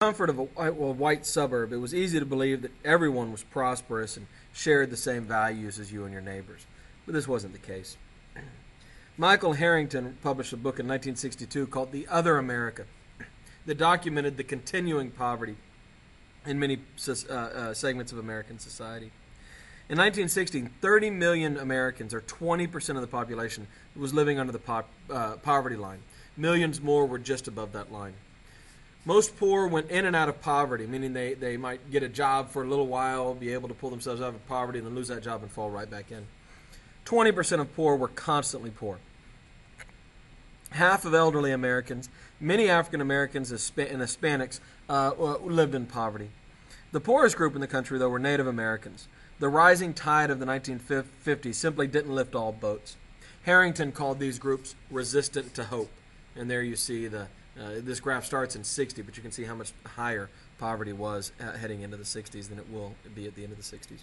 Comfort of a white suburb, it was easy to believe that everyone was prosperous and shared the same values as you and your neighbors. But this wasn't the case. Michael Harrington published a book in 1962 called The Other America that documented the continuing poverty in many segments of American society. In 1960, 30 million Americans, or 20% of the population, was living under the poverty line. Millions more were just above that line. Most poor went in and out of poverty, meaning they might get a job for a little while, be able to pull themselves out of poverty, and then lose that job and fall right back in. 20% of poor were constantly poor. Half of elderly Americans, many African Americans and Hispanics lived in poverty. The poorest group in the country, though, were Native Americans. The rising tide of the 1950s simply didn't lift all boats. Harrington called these groups resistant to hope. And there you see this graph starts in 60, but you can see how much higher poverty was heading into the 60s than it will be at the end of the 60s.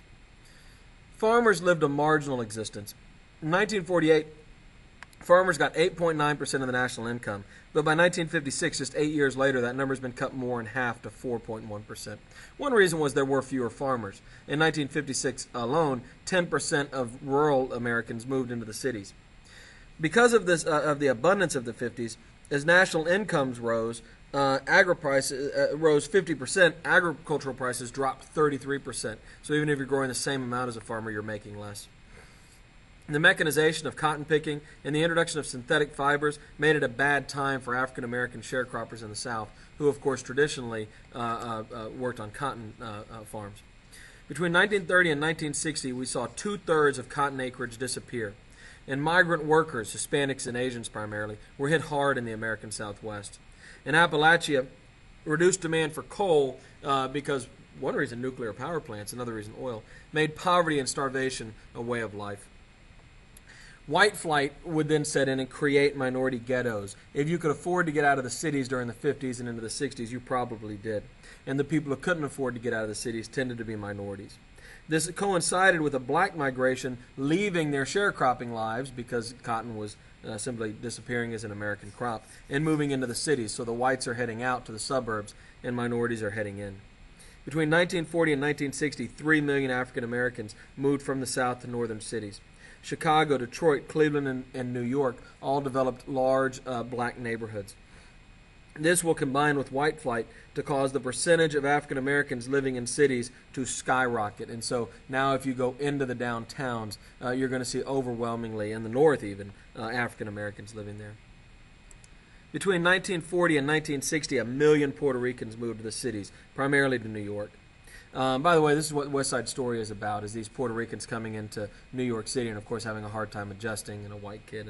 Farmers lived a marginal existence. In 1948, farmers got 8.9% of the national income, but by 1956, just 8 years later, that number's been cut more in half to 4.1%. One reason was there were fewer farmers. In 1956 alone, 10% of rural Americans moved into the cities. Because of this, of the abundance of the 50s, as national incomes rose, agri-prices rose 50%, agricultural prices dropped 33%. So even if you're growing the same amount as a farmer, you're making less. The mechanization of cotton picking and the introduction of synthetic fibers made it a bad time for African American sharecroppers in the South, who, of course, traditionally worked on cotton farms. Between 1930 and 1960, we saw 2/3 of cotton acreage disappear. And migrant workers, Hispanics and Asians primarily, were hit hard in the American Southwest. In Appalachia, reduced demand for coal because one reason nuclear power plants, another reason oil, made poverty and starvation a way of life. White flight would then set in and create minority ghettos. If you could afford to get out of the cities during the 50s and into the 60s, you probably did. And the people who couldn't afford to get out of the cities tended to be minorities. This coincided with a black migration leaving their sharecropping lives because cotton was simply disappearing as an American crop and moving into the cities. So the whites are heading out to the suburbs and minorities are heading in. Between 1940 and 1960, 3 million African Americans moved from the South to northern cities. Chicago, Detroit, Cleveland, and New York all developed large black neighborhoods. This will combine with white flight to cause the percentage of African Americans living in cities to skyrocket. And so now if you go into the downtowns, you're going to see overwhelmingly, in the north even, African Americans living there. Between 1940 and 1960, 1 million Puerto Ricans moved to the cities, primarily to New York. By the way, this is what West Side Story is about, is these Puerto Ricans coming into New York City and, of course, having a hard time adjusting, and a white kid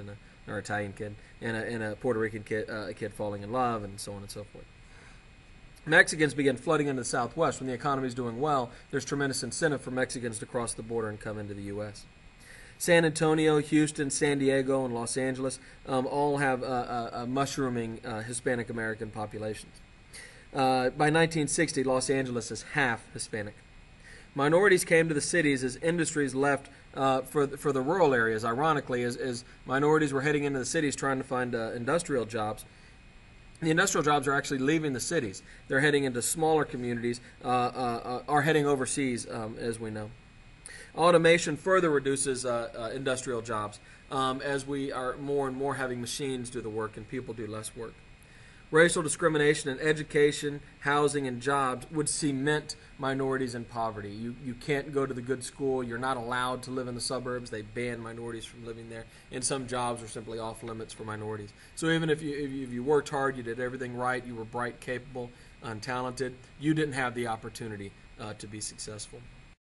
or Italian kid and a Puerto Rican kid, a kid falling in love, and so on and so forth. Mexicans began flooding into the Southwest. When the economy is doing well, there's tremendous incentive for Mexicans to cross the border and come into the U.S. San Antonio, Houston, San Diego, and Los Angeles all have a mushrooming Hispanic American populations. By 1960, Los Angeles is half Hispanic. Minorities came to the cities as industries left for the rural areas. Ironically, as minorities were heading into the cities trying to find industrial jobs, the industrial jobs are actually leaving the cities. They're heading into smaller communities, are heading overseas, as we know. Automation further reduces industrial jobs as we are more and more having machines do the work and people do less work. Racial discrimination in education, housing, and jobs would cement minorities in poverty. You can't go to the good school. You're not allowed to live in the suburbs. They ban minorities from living there. And some jobs are simply off limits for minorities. So even if you worked hard, you did everything right, you were bright, capable, and talented, you didn't have the opportunity to be successful.